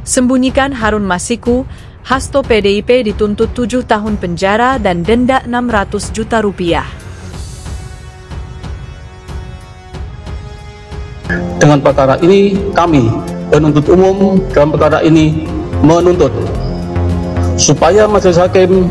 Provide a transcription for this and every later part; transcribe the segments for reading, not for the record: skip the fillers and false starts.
Sembunyikan Harun Masiku, Hasto PDIP dituntut 7 tahun penjara dan denda 600 juta rupiah. Dengan perkara ini, kami, penuntut umum dalam perkara ini menuntut supaya Majelis Hakim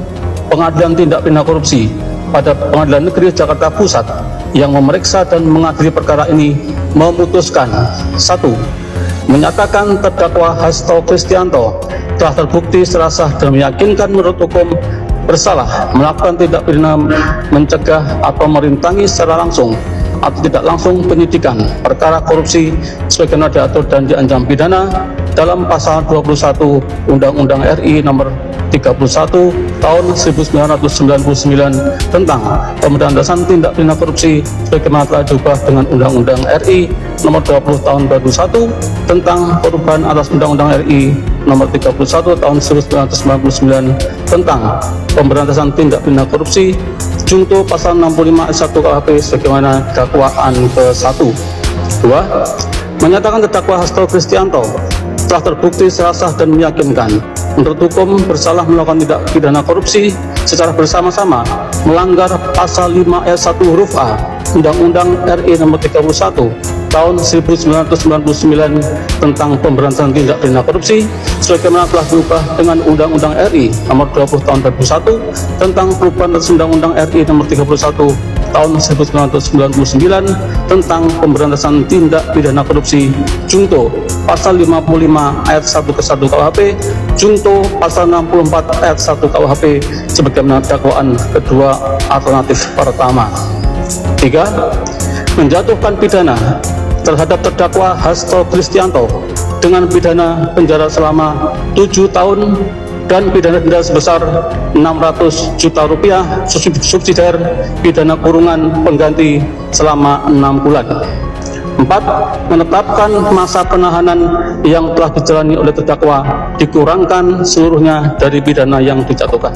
Pengadilan Tindak Pidana Korupsi pada Pengadilan Negeri Jakarta Pusat yang memeriksa dan mengadili perkara ini memutuskan: 1. Menyatakan terdakwa Hasto Kristianto telah terbukti secara sah dan meyakinkan menurut hukum bersalah melakukan tindak pidana mencegah atau merintangi secara langsung atau tidak langsung penyidikan perkara korupsi sebagaimana diatur dan diancam pidana dalam pasal 21 Undang-Undang RI nomor 31 tahun 1999 tentang pemberantasan tindak pidana korupsi sebagaimana telah diubah dengan Undang-Undang RI nomor 20 tahun 2001 tentang perubahan atas Undang-Undang RI nomor 31 tahun 1999 tentang pemberantasan tindak pidana korupsi junto pasal 65 ayat 1 KUHP sebagaimana dakwaan ke-1. 2. Menyatakan terdakwa Hasto Kristianto telah terbukti secara sah dan meyakinkan menurut hukum bersalah melakukan tindak pidana korupsi secara bersama-sama melanggar pasal 5 ayat 1 huruf A Undang-Undang RI nomor 31 tahun 1999 tentang pemberantasan tindak pidana korupsi sebagaimana telah diubah dengan Undang-Undang RI nomor 20 tahun 2001 tentang perubahan atas Undang-Undang RI nomor 31 tahun 1999 tentang pemberantasan tindak pidana korupsi junto pasal 55 ayat 1 ke 1 KUHP junto pasal 64 ayat 1 KUHP sebagaimana dakwaan kedua alternatif pertama. 3. Menjatuhkan pidana terhadap terdakwa Hasto Kristianto dengan pidana penjara selama 7 tahun dan pidana denda sebesar 600 juta rupiah subsidiar pidana kurungan pengganti selama 6 bulan. 4. Menetapkan masa penahanan yang telah dijalani oleh terdakwa dikurangkan seluruhnya dari pidana yang dijatuhkan.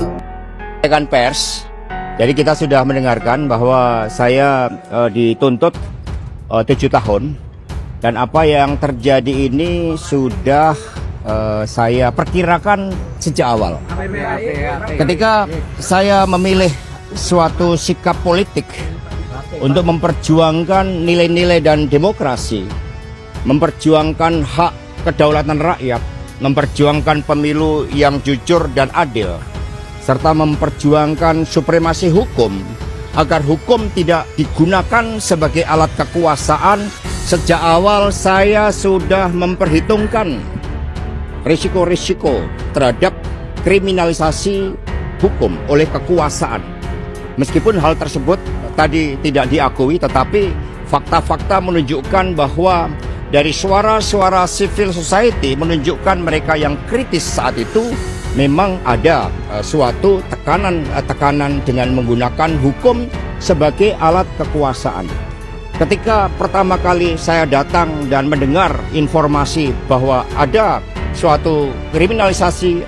Rekan pers, jadi kita sudah mendengarkan bahwa saya dituntut 7 tahun dan apa yang terjadi ini sudah saya perkirakan sejak awal. Ketika saya memilih suatu sikap politik untuk memperjuangkan nilai-nilai dan demokrasi, memperjuangkan hak kedaulatan rakyat, memperjuangkan pemilu yang jujur dan adil, serta memperjuangkan supremasi hukum agar hukum tidak digunakan sebagai alat kekuasaan. Sejak awal saya sudah memperhitungkan risiko-risiko terhadap kriminalisasi hukum oleh kekuasaan. Meskipun hal tersebut tadi tidak diakui, tetapi fakta-fakta menunjukkan bahwa dari suara-suara civil society menunjukkan mereka yang kritis saat itu memang ada suatu tekanan dengan menggunakan hukum sebagai alat kekuasaan. Ketika pertama kali saya datang dan mendengar informasi bahwa ada suatu kriminalisasi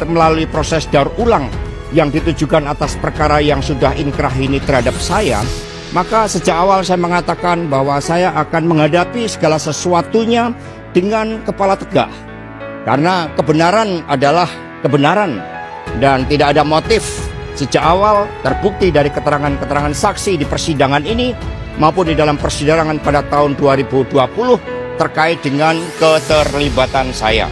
melalui proses daur ulang yang ditujukan atas perkara yang sudah inkrah ini terhadap saya, maka sejak awal saya mengatakan bahwa saya akan menghadapi segala sesuatunya dengan kepala tegak. Karena kebenaran adalah kebenaran dan tidak ada motif. Sejak awal terbukti dari keterangan-keterangan saksi di persidangan ini maupun di dalam persidangan pada tahun 2020 terkait dengan keterlibatan saya.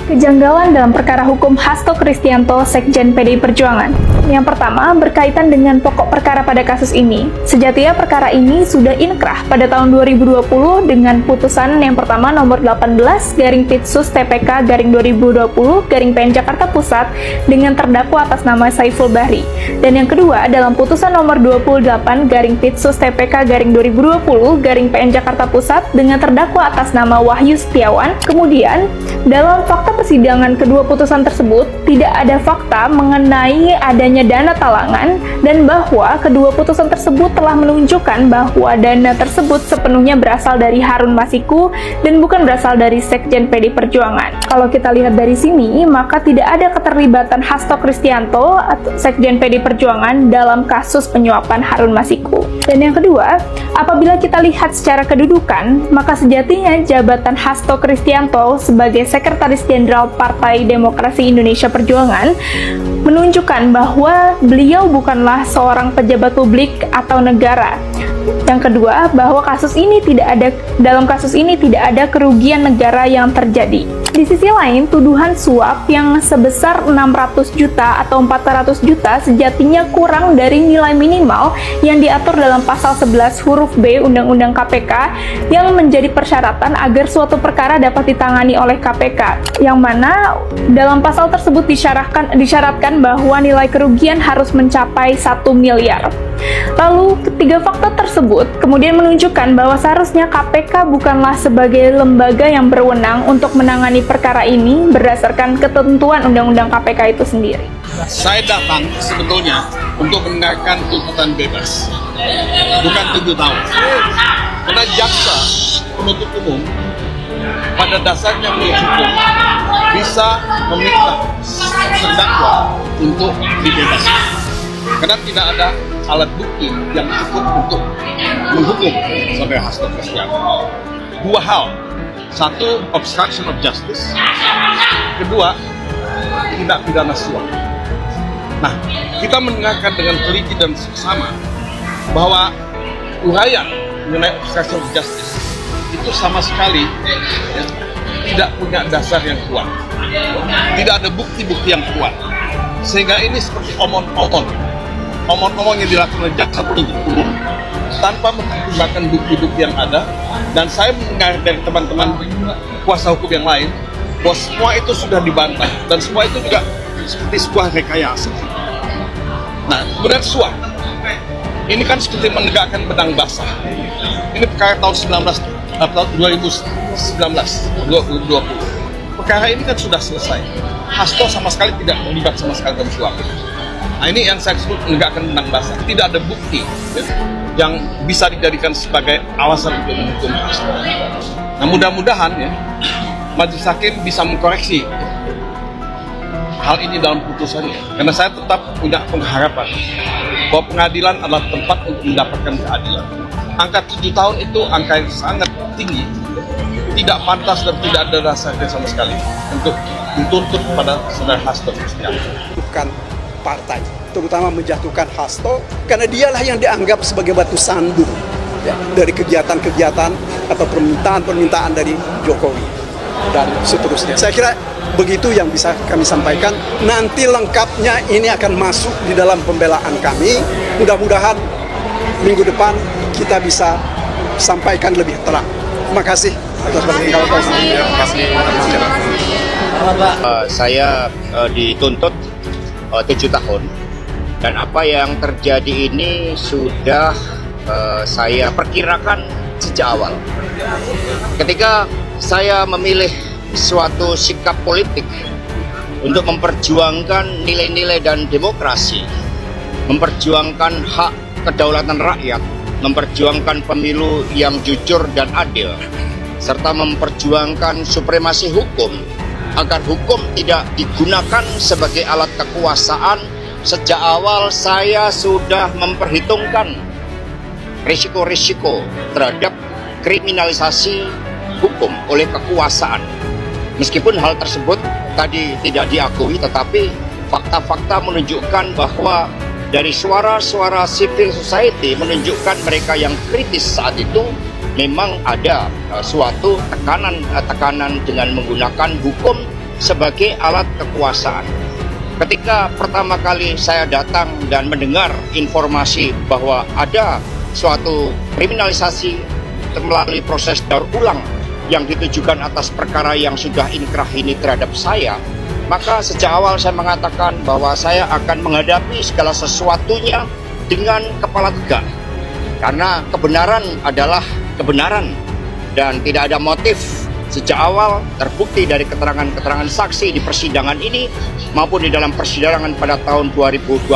Kejanggalan dalam perkara hukum Hasto Kristianto, Sekjen PDI Perjuangan. Yang pertama, berkaitan dengan pokok perkara pada kasus ini. Sejatinya perkara ini sudah inkrah pada tahun 2020 dengan putusan yang pertama nomor 18/Pitsus/TPK/2020/PN Jakarta Pusat dengan terdakwa atas nama Saiful Bahri. Dan yang kedua dalam putusan nomor 28/Pitsus/TPK/2020/PN Jakarta Pusat dengan terdakwa atas nama Wahyu Setiawan. Kemudian, dalam fakta persidangan kedua putusan tersebut tidak ada fakta mengenai adanya dana talangan dan bahwa kedua putusan tersebut telah menunjukkan bahwa dana tersebut sepenuhnya berasal dari Harun Masiku dan bukan berasal dari Sekjen PDI Perjuangan. Kalau kita lihat dari sini, maka tidak ada keterlibatan Hasto Kristianto atau Sekjen PDI Perjuangan dalam kasus penyuapan Harun Masiku. Dan yang kedua, apabila kita lihat secara kedudukan, maka sejatinya jabatan Hasto Kristianto sebagai Sekretaris Jenderal Partai Demokrasi Indonesia Perjuangan menunjukkan bahwa beliau bukanlah seorang pejabat publik atau negara. Yang kedua, bahwa dalam kasus ini tidak ada kerugian negara yang terjadi. Di sisi lain, tuduhan suap yang sebesar 600 juta atau 400 juta sejatinya kurang dari nilai minimal yang diatur dalam pasal 11 huruf B Undang-Undang KPK yang menjadi persyaratan agar suatu perkara dapat ditangani oleh KPK. Yang mana dalam pasal tersebut disyaratkan bahwa nilai kerugian harus mencapai 1 miliar. Lalu, ketiga fakta tersebut kemudian menunjukkan bahwa seharusnya KPK bukanlah sebagai lembaga yang berwenang untuk menangani perkara ini berdasarkan ketentuan Undang-Undang KPK itu sendiri. Saya datang sebetulnya untuk mendengarkan tuntutan bebas, bukan 7 tahun. Karena jaksa penuntut umum pada dasarnya menurut hukum bisa meminta terdakwa untuk dibebaskan. Karena tidak ada alat bukti yang cukup untuk menghukum saudara Hasto Kristianto. 2 hal. 1, obstruction of justice. 2, tindak pidana suap. Nah, kita mendengarkan dengan teliti dan seksama bahwa uraian mengenai obstruction of justice itu sama sekali tidak punya dasar yang kuat. Tidak ada bukti-bukti yang kuat. Sehingga ini seperti omong-omong yang dilakukan oleh jaksa penuntut umum tanpa mempertimbangkan bukti-bukti yang ada. Dan saya mendengar dari teman-teman kuasa hukum yang lain bahwa semua itu sudah dibantah dan semua itu juga seperti sebuah rekayasa. Nah, kemudian suap ini kan seperti menegakkan benang basah. Ini perkara tahun 2019. Perkara ini kan sudah selesai. Hasto sama sekali tidak terlibat sama sekali dalam suap. Nah, ini yang saya sebut menegakkan benang basah. Tidak ada bukti yang bisa dijadikan sebagai alasan untuk menghukum Hasto. Nah, mudah-mudahan ya majelis hakim bisa mengkoreksi hal ini dalam putusannya. Karena saya tetap punya pengharapan bahwa pengadilan adalah tempat untuk mendapatkan keadilan. Angka 7 tahun itu angka yang sangat tinggi, tidak pantas dan tidak ada dasarnya sama sekali untuk dituntut pada saudara Hasto Kristianto. Bukan partai, terutama menjatuhkan Hasto, karena dialah yang dianggap sebagai batu sandung ya, dari kegiatan-kegiatan atau permintaan-permintaan dari Jokowi dan seterusnya. Saya kira begitu yang bisa kami sampaikan. Nanti lengkapnya ini akan masuk di dalam pembelaan kami. Mudah-mudahan minggu depan kita bisa sampaikan lebih terang. Terima kasih atas saya dituntut 7 tahun dan apa yang terjadi ini sudah saya perkirakan sejak awal. Ketika saya memilih suatu sikap politik untuk memperjuangkan nilai-nilai dan demokrasi, memperjuangkan hak kedaulatan rakyat, memperjuangkan pemilu yang jujur dan adil, serta memperjuangkan supremasi hukum agar hukum tidak digunakan sebagai alat kekuasaan. Sejak awal saya sudah memperhitungkan risiko-risiko terhadap kriminalisasi hukum oleh kekuasaan. Meskipun hal tersebut tadi tidak diakui, tetapi fakta-fakta menunjukkan bahwa dari suara-suara civil society menunjukkan mereka yang kritis saat itu memang ada suatu tekanan dengan menggunakan hukum sebagai alat kekuasaan. Ketika pertama kali saya datang dan mendengar informasi bahwa ada suatu kriminalisasi melalui proses daur ulang yang ditujukan atas perkara yang sudah inkrah ini terhadap saya, maka sejak awal saya mengatakan bahwa saya akan menghadapi segala sesuatunya dengan kepala tegak. Karena kebenaran adalah kebenaran dan tidak ada motif. Sejak awal terbukti dari keterangan-keterangan saksi di persidangan ini maupun di dalam persidangan pada tahun 2020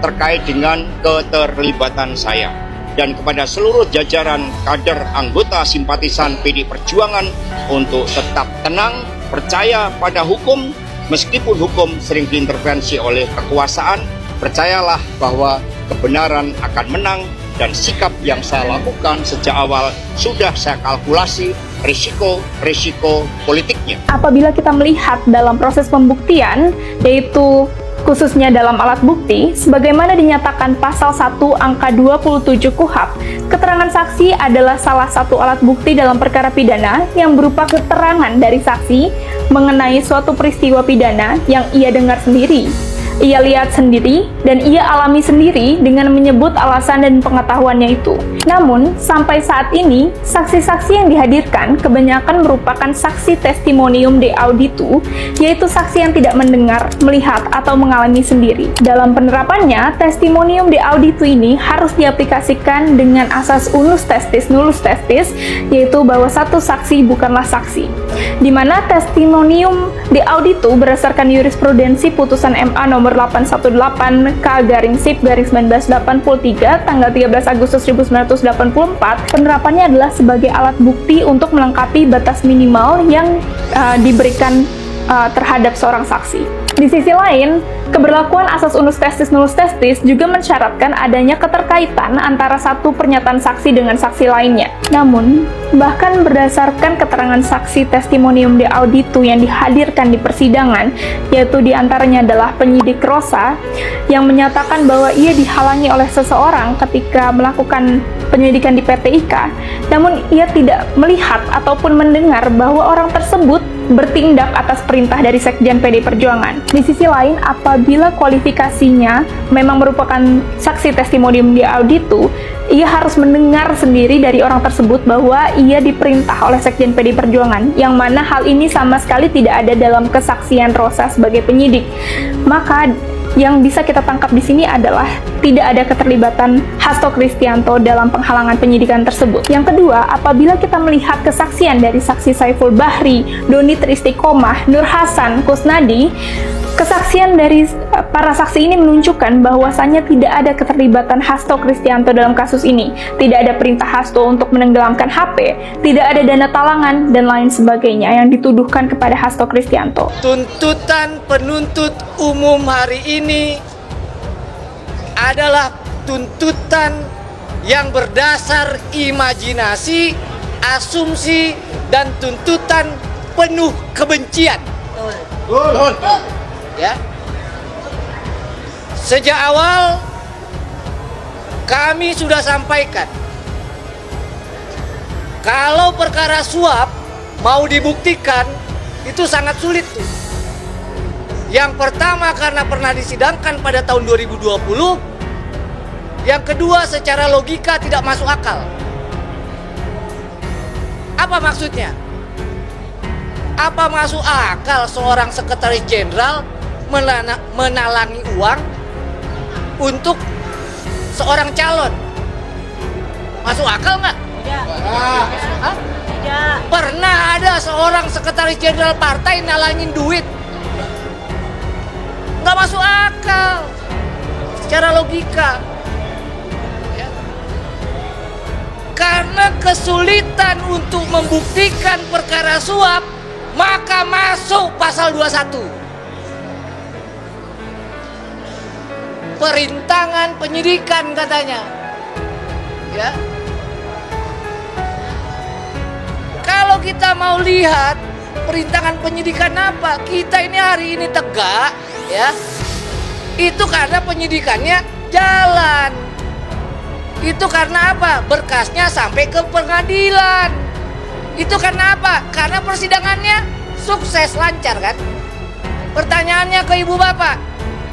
terkait dengan keterlibatan saya. Dan kepada seluruh jajaran kader anggota simpatisan PD Perjuangan untuk tetap tenang, percaya pada hukum, meskipun hukum sering diintervensi oleh kekuasaan, percayalah bahwa kebenaran akan menang dan sikap yang saya lakukan sejak awal sudah saya kalkulasi risiko politiknya. Apabila kita melihat dalam proses pembuktian, yaitu khususnya dalam alat bukti, sebagaimana dinyatakan pasal 1 angka 27 KUHP, keterangan saksi adalah salah satu alat bukti dalam perkara pidana yang berupa keterangan dari saksi mengenai suatu peristiwa pidana yang ia dengar sendiri, ia lihat sendiri, dan ia alami sendiri dengan menyebut alasan dan pengetahuannya itu. Namun, sampai saat ini, saksi-saksi yang dihadirkan kebanyakan merupakan saksi testimonium de auditu, yaitu saksi yang tidak mendengar, melihat, atau mengalami sendiri. Dalam penerapannya, testimonium de auditu ini harus diaplikasikan dengan asas unus testis nullus testis, yaitu bahwa satu saksi bukanlah saksi. Di mana testimonium de auditu berdasarkan jurisprudensi putusan MA nomor 818-K/SIP/1983 tanggal 13 Agustus 1984, penerapannya adalah sebagai alat bukti untuk melengkapi batas minimal yang diberikan terhadap seorang saksi. Di sisi lain, keberlakuan asas unus testis nullus testis juga mensyaratkan adanya keterkaitan antara satu pernyataan saksi dengan saksi lainnya. Namun, bahkan berdasarkan keterangan saksi testimonium de auditu yang dihadirkan di persidangan, yaitu diantaranya adalah penyidik Rosa, yang menyatakan bahwa ia dihalangi oleh seseorang ketika melakukan penyidikan di PT IKA, namun ia tidak melihat ataupun mendengar bahwa orang tersebut bertindak atas perintah dari Sekjen PD Perjuangan. Di sisi lain, apabila kualifikasinya memang merupakan saksi testimonium de auditu, ia harus mendengar sendiri dari orang tersebut bahwa ia diperintah oleh Sekjen PD Perjuangan, yang mana hal ini sama sekali tidak ada dalam kesaksian Rosa sebagai penyidik. Maka yang bisa kita tangkap di sini adalah tidak ada keterlibatan Hasto Kristianto dalam penghalangan penyidikan tersebut. Yang kedua, apabila kita melihat kesaksian dari saksi Saiful Bahri, Doni Tristiqomah, Nur Hasan, Kusnadi, kesaksian dari para saksi ini menunjukkan bahwasannya tidak ada keterlibatan Hasto Kristianto dalam kasus ini. Tidak ada perintah Hasto untuk menenggelamkan HP, tidak ada dana talangan, dan lain sebagainya yang dituduhkan kepada Hasto Kristianto. Tuntutan penuntut umum hari ini adalah tuntutan yang berdasar imajinasi, asumsi, dan tuntutan penuh kebencian. Ya. Sejak awal kami sudah sampaikan, kalau perkara suap mau dibuktikan itu sangat sulit tuh. Yang pertama karena pernah disidangkan pada tahun 2020, yang kedua secara logika tidak masuk akal. Apa maksudnya? Apa masuk akal seorang sekretaris jenderal menalangi uang untuk seorang calon? Masuk akal nggak? Tidak. Tidak. Pernah ada seorang sekretaris jenderal partai nalangin duit? Nggak masuk akal secara logika. Ya. Karena kesulitan untuk membuktikan perkara suap, maka masuk pasal 21. Perintangan penyidikan katanya. Ya. Kalau kita mau lihat perintangan penyidikan apa, kita ini hari ini tegak, ya. Itu karena penyidikannya jalan. Itu karena apa? Berkasnya sampai ke pengadilan. Itu karena apa? Karena persidangannya sukses, lancar kan? Pertanyaannya ke ibu bapak,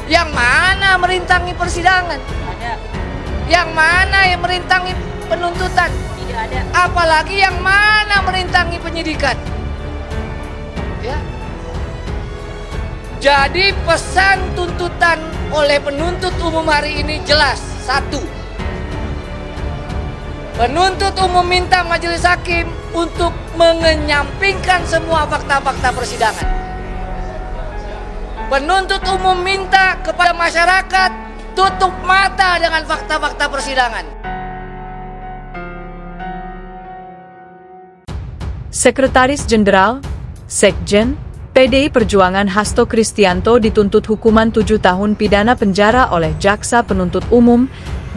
yang mana merintangi persidangan? Ada. Yang mana yang merintangi penuntutan? Tidak ada. Apalagi yang mana merintangi penyidikan? Ya. Jadi pesan tuntutan oleh penuntut umum hari ini jelas. 1. Penuntut umum minta majelis hakim untuk mengenyampingkan semua fakta-fakta persidangan. Penuntut umum minta kepada masyarakat tutup mata dengan fakta-fakta persidangan. Sekretaris Jenderal, Sekjen, PDI Perjuangan Hasto Kristianto dituntut hukuman 7 tahun pidana penjara oleh Jaksa Penuntut Umum,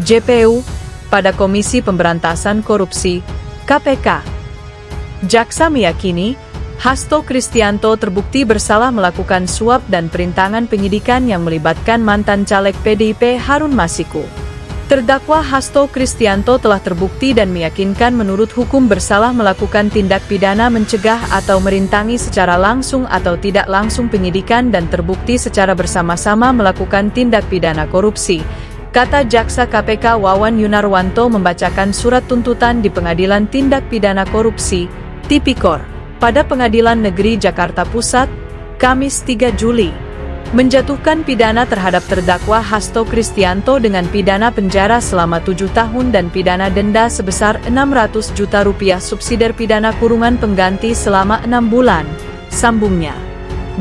JPU, pada Komisi Pemberantasan Korupsi (KPK). Jaksa meyakini Hasto Kristianto terbukti bersalah melakukan suap dan perintangan penyidikan yang melibatkan mantan caleg PDIP Harun Masiku. Terdakwa Hasto Kristianto telah terbukti dan meyakinkan menurut hukum bersalah melakukan tindak pidana mencegah atau merintangi secara langsung atau tidak langsung penyidikan dan terbukti secara bersama-sama melakukan tindak pidana korupsi, kata Jaksa KPK Wawan Yunarwanto membacakan surat tuntutan di Pengadilan Tindak Pidana Korupsi, Tipikor, pada Pengadilan Negeri Jakarta Pusat, Kamis 3 Juli. Menjatuhkan pidana terhadap terdakwa Hasto Kristianto dengan pidana penjara selama 7 tahun dan pidana denda sebesar Rp600 juta subsidiar pidana kurungan pengganti selama 6 bulan, sambungnya.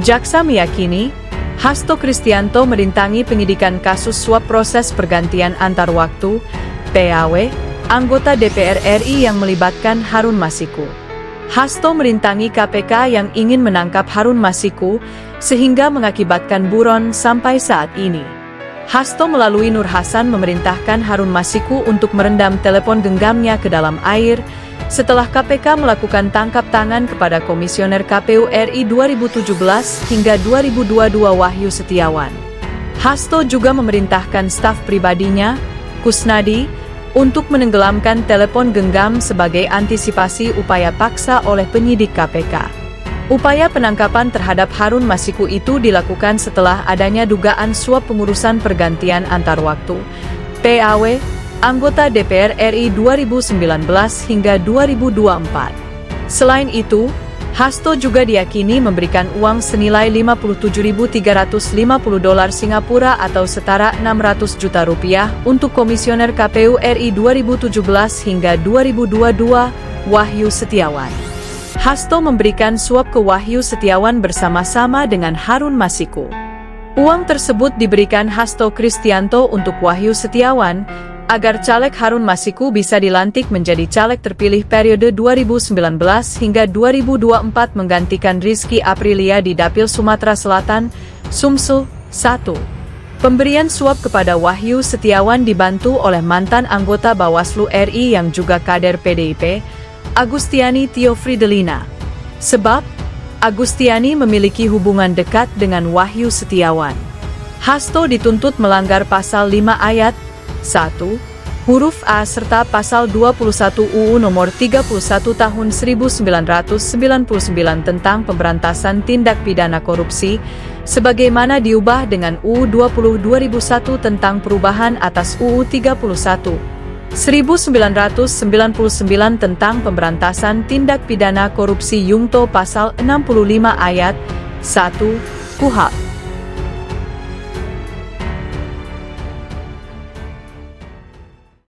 Jaksa meyakini, Hasto Kristianto merintangi penyidikan kasus suap proses pergantian antar waktu, PAW, anggota DPR RI yang melibatkan Harun Masiku. Hasto merintangi KPK yang ingin menangkap Harun Masiku, sehingga mengakibatkan buron sampai saat ini. Hasto melalui Nur Hasan memerintahkan Harun Masiku untuk merendam telepon genggamnya ke dalam air, setelah KPK melakukan tangkap tangan kepada Komisioner KPU RI 2017 hingga 2022 Wahyu Setiawan. Hasto juga memerintahkan staf pribadinya, Kusnadi, untuk menenggelamkan telepon genggam sebagai antisipasi upaya paksa oleh penyidik KPK. Upaya penangkapan terhadap Harun Masiku itu dilakukan setelah adanya dugaan suap pengurusan pergantian antar waktu, PAW, anggota DPR RI 2019 hingga 2024. Selain itu, Hasto juga diyakini memberikan uang senilai $57.350 Singapura atau setara Rp600 juta untuk Komisioner KPU RI 2017 hingga 2022, Wahyu Setiawan. Hasto memberikan suap ke Wahyu Setiawan bersama-sama dengan Harun Masiku. Uang tersebut diberikan Hasto Kristianto untuk Wahyu Setiawan, agar caleg Harun Masiku bisa dilantik menjadi caleg terpilih periode 2019 hingga 2024 menggantikan Rizky Aprilia di Dapil Sumatera Selatan, Sumsel, 1. Pemberian suap kepada Wahyu Setiawan dibantu oleh mantan anggota Bawaslu RI yang juga kader PDIP, Agustiani Tio Fridelina. Sebab, Agustiani memiliki hubungan dekat dengan Wahyu Setiawan. Hasto dituntut melanggar pasal 5 ayat 1, huruf A serta pasal 21 UU nomor 31 tahun 1999 tentang pemberantasan tindak pidana korupsi, sebagaimana diubah dengan UU 20 2001 tentang perubahan atas UU 31 1999 tentang pemberantasan tindak pidana korupsi Yungto pasal 65 ayat 1 KUHP.